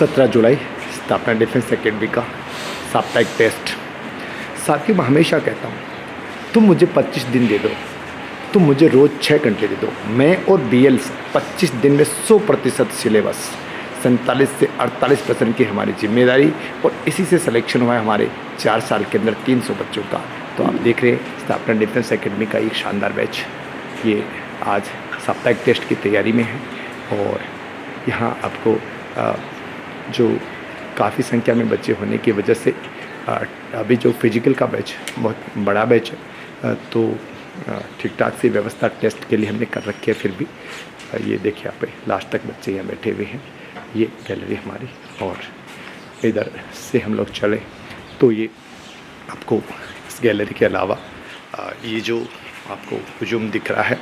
17 जुलाई स्थापना defence academy का साप्ताहिक टेस्ट। साथियों, मैं हमेशा कहता हूँ, तुम मुझे 25 दिन दे दो, तुम मुझे रोज़ 6 घंटे दे दो, मैं और BL 25 दिन में 100% सिलेबस 47 से 48% की हमारी जिम्मेदारी, और इसी से सिलेक्शन हुआ है हमारे 4 साल के अंदर 300 बच्चों का। तो आप देख रहे हैं स्थापना डिफेंस एकेडमी का एक शानदार बैच, ये आज साप्ताहिक टेस्ट की तैयारी में है। और यहाँ आपको जो काफ़ी संख्या में बच्चे होने की वजह से अभी जो फिजिकल का बैच बहुत बड़ा बैच है, तो ठीक ठाक से व्यवस्था टेस्ट के लिए हमने कर रखी है। फिर भी ये देखिए आप लास्ट तक बच्चे यहाँ बैठे हुए हैं। ये गैलरी हमारी, और इधर से हम लोग चले तो ये आपको इस गैलरी के अलावा ये जो आपको हुजूम दिख रहा है,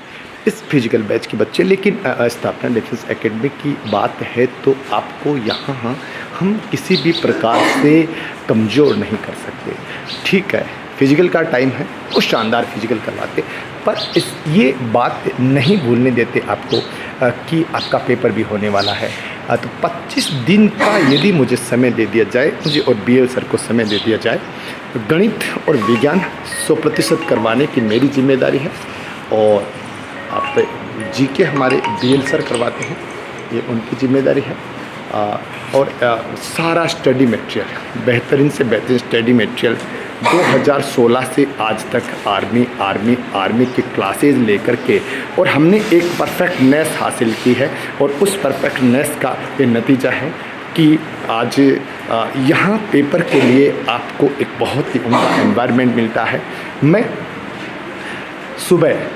इस फिजिकल बैच के बच्चे। लेकिन स्थापना डिफेंस एकेडमी की बात है तो आपको यहाँ हम किसी भी प्रकार से कमज़ोर नहीं कर सकते। ठीक है, फिजिकल का टाइम है, वो शानदार फिजिकल करवाते, पर ये बात नहीं भूलने देते आपको कि आपका पेपर भी होने वाला है। तो 25 दिन का यदि मुझे समय दे दिया जाए, मुझे और BL सर को समय दे दिया जाए, तो गणित और विज्ञान 100% करवाने की मेरी जिम्मेदारी है। और आप GK हमारे BL सर करवाते हैं, ये उनकी जिम्मेदारी है। और सारा स्टडी मटेरियल, बेहतरीन से बेहतरीन स्टडी मटेरियल 2016 से आज तक आर्मी की क्लासेज लेकर के, और हमने एक परफेक्टनेस हासिल की है। और उस परफेक्टनेस का ये नतीजा है कि आज यहाँ पेपर के लिए आपको एक बहुत ही उम्दा एनवायरनमेंट मिलता है। मैं सुबह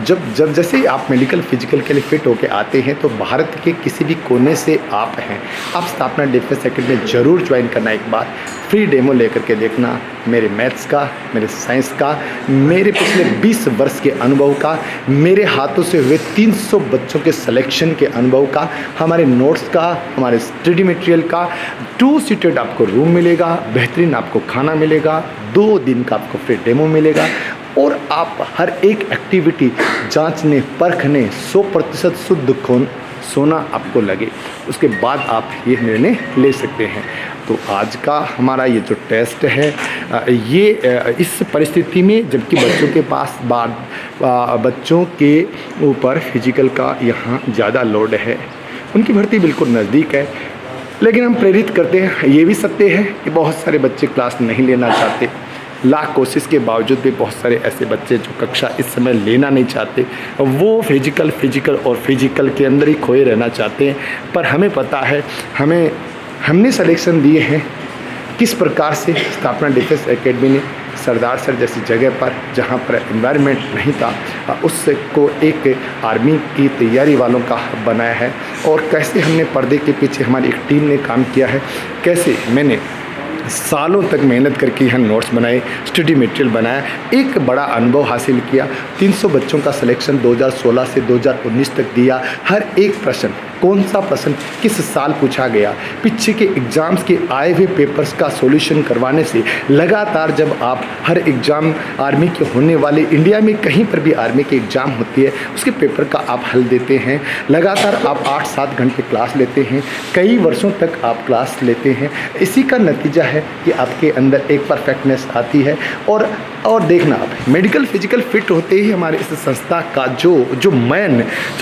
जब जैसे ही आप मेडिकल फिजिकल के लिए फ़िट होके आते हैं, तो भारत के किसी भी कोने से आप हैं, आप स्थापना डिफेंस एकेडमी ज़रूर ज्वाइन करना। एक बार फ्री डेमो लेकर के देखना, मेरे मैथ्स का, मेरे साइंस का, मेरे पिछले 20 वर्ष के अनुभव का, मेरे हाथों से हुए 300 बच्चों के सिलेक्शन के अनुभव का, हमारे नोट्स का, हमारे स्टडी मटेरियल का। 2 सीटेड आपको रूम मिलेगा, बेहतरीन आपको खाना मिलेगा, 2 दिन का आपको फ्री डेमो मिलेगा, और आप हर एक एक्टिविटी जांचने परखने 100% शुद्ध खून सोना आपको लगे, उसके बाद आप ये निर्णय ले सकते हैं। तो आज का हमारा ये जो टेस्ट है, ये इस परिस्थिति में जबकि बच्चों के पास बच्चों के ऊपर फिजिकल का यहाँ ज़्यादा लोड है, उनकी भर्ती बिल्कुल नज़दीक है, लेकिन हम प्रेरित करते हैं। ये भी सत्य है कि बहुत सारे बच्चे क्लास नहीं लेना चाहते, लाख कोशिश के बावजूद भी बहुत सारे ऐसे बच्चे जो कक्षा इस समय लेना नहीं चाहते, वो फिजिकल और फिजिकल के अंदर ही खोए रहना चाहते हैं। पर हमें पता है, हमने सिलेक्शन दिए हैं किस प्रकार से। स्थापना डिफेंस एकेडमी ने सरदार सर जैसी जगह पर, जहाँ पर एनवायरनमेंट नहीं था, उसको एक आर्मी की तैयारी वालों का हब बनाया है। और कैसे हमने पर्दे के पीछे हमारी एक टीम ने काम किया है, कैसे मैंने सालों तक मेहनत करके यहाँ नोट्स बनाए, स्टडी मटेरियल बनाया, एक बड़ा अनुभव हासिल किया। 300 बच्चों का सिलेक्शन 2016 से 2019 तक दिया। हर एक प्रश्न, कौन सा प्रश्न किस साल पूछा गया, पीछे के एग्ज़ाम्स के आए हुए पेपर्स का सॉल्यूशन करवाने से लगातार जब आप हर एग्ज़ाम आर्मी के होने वाले, इंडिया में कहीं पर भी आर्मी की एग्ज़ाम होती है, उसके पेपर का आप हल देते हैं। लगातार आप 8-7 घंटे क्लास लेते हैं, कई वर्षों तक आप क्लास लेते हैं। इसी का नतीजा है कि आपके अंदर एक परफेक्टनेस आती है। और देखना, आप मेडिकल फिजिकल फिट होते ही हमारे इस संस्था का जो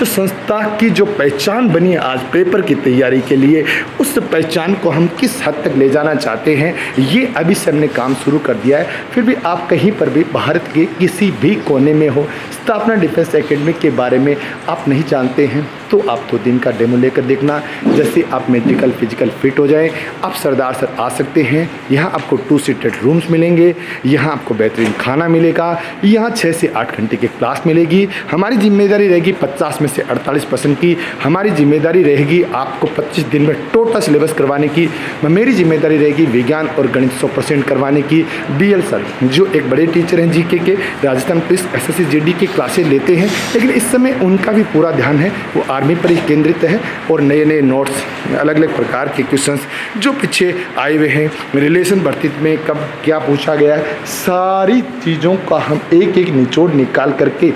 संस्था की जो पहचान बनी है आज पेपर की तैयारी के लिए, उस पहचान को हम किस हद तक ले जाना चाहते हैं, ये अभी से हमने काम शुरू कर दिया है। फिर भी आप कहीं पर भी भारत के किसी भी कोने में हो, स्थापना डिफेंस एकेडमी के बारे में आप नहीं जानते हैं, तो आप 2 दिन का डेमो लेकर देखना। जैसे आप मेडिकल फिजिकल फिट हो जाएं, आप सरदार सर आ सकते हैं। यहाँ आपको 2 सीटेड रूम्स मिलेंगे, यहाँ आपको बेहतरीन खाना मिलेगा, यहाँ 6 से 8 घंटे की क्लास मिलेगी। हमारी जिम्मेदारी रहेगी 50 में से 48% की, हमारी जिम्मेदारी रहेगी आपको 25 दिन में टोटल सिलेबस करवाने की। मेरी जिम्मेदारी रहेगी विज्ञान और गणित 100% करवाने की। BL सर जो एक बड़े टीचर हैं GK के, राजस्थान पुलिस SSC GD की क्लासेज लेते हैं, लेकिन इस समय उनका भी पूरा ध्यान है, वो आर्मी पर ही केंद्रित है। और नए नोट्स, अलग अलग प्रकार के क्वेश्चंस जो पीछे आए हुए हैं, रिलेशन भर्ती में कब क्या पूछा गया है, सारी चीज़ों का हम एक एक निचोड़ निकाल करके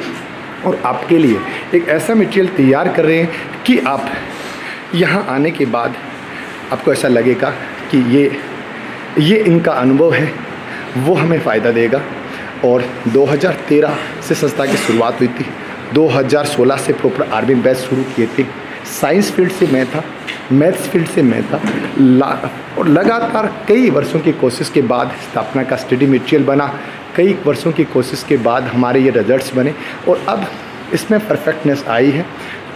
और आपके लिए एक ऐसा मटेरियल तैयार कर रहे हैं कि आप यहाँ आने के बाद आपको ऐसा लगेगा कि ये इनका अनुभव है, वो हमें फ़ायदा देगा। और 2013 से संस्था की शुरुआत हुई थी, 2016 से प्रॉपर आर्मी बैच शुरू किए थे। साइंस फील्ड से मैं था, मैथ्स फील्ड से मैं था, और लगातार कई वर्षों की कोशिश के बाद स्थापना का स्टडी मटेरियल बना, कई वर्षों की कोशिश के बाद हमारे ये रिजल्ट्स बने और अब इसमें परफेक्टनेस आई है।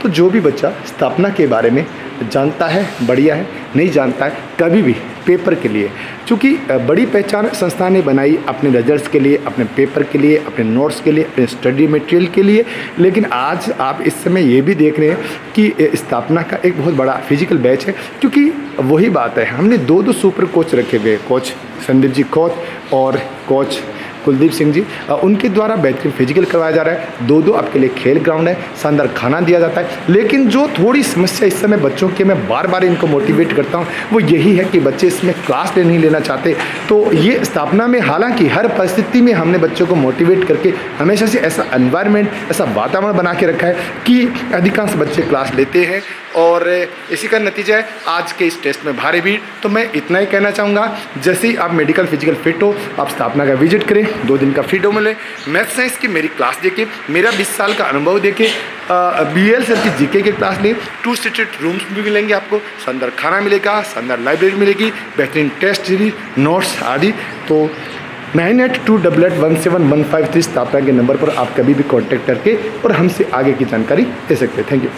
तो जो भी बच्चा स्थापना के बारे में जानता है बढ़िया है, नहीं जानता है कभी भी पेपर के लिए, क्योंकि बड़ी पहचान संस्था ने बनाई अपने रिजल्ट्स के लिए, अपने पेपर के लिए, अपने नोट्स के लिए, अपने स्टडी मटेरियल के लिए। लेकिन आज आप इस समय ये भी देख रहे हैं कि स्थापना का एक बहुत बड़ा फिजिकल बैच है, क्योंकि वही बात है, हमने दो सुपर कोच रखे हुए, कोच संदीप जी कोच और कोच कुलदीप सिंह जी, उनके द्वारा बेहतरीन फिजिकल करवाया जा रहा है। दो आपके लिए खेल ग्राउंड है, शानदार खाना दिया जाता है। लेकिन जो थोड़ी समस्या इस समय बच्चों की, मैं बार बार इनको मोटिवेट करता हूँ, वो यही है कि बच्चे इसमें क्लास नहीं लेना चाहते। तो ये स्थापना में हालांकि हर परिस्थिति में हमने बच्चों को मोटिवेट करके हमेशा से ऐसा एनवायरनमेंट, ऐसा वातावरण बना के रखा है कि अधिकांश बच्चे क्लास लेते हैं और इसी का नतीजा है आज के इस टेस्ट में भारी भीड़। तो मैं इतना ही कहना चाहूँगा, जैसे ही आप मेडिकल फिजिकल फिट हो, आप स्थापना का विजिट करें, 2 दिन का फ्री डो मिले। मैथ साइंस की मेरी क्लास देके, मेरा 20 साल का अनुभव देके, BL सर की GK की क्लास लें, 2 सीटेड रूम्स भी मिलेंगे आपको, शानदार खाना मिलेगा, शानदार लाइब्रेरी मिलेगी, बेहतरीन टेस्ट सीरीज, नोट्स आदि। तो 9828817153 स्थापना के नंबर पर आप कभी भी कॉन्टैक्ट करके और हमसे आगे की जानकारी दे सकते हैं। Thank you.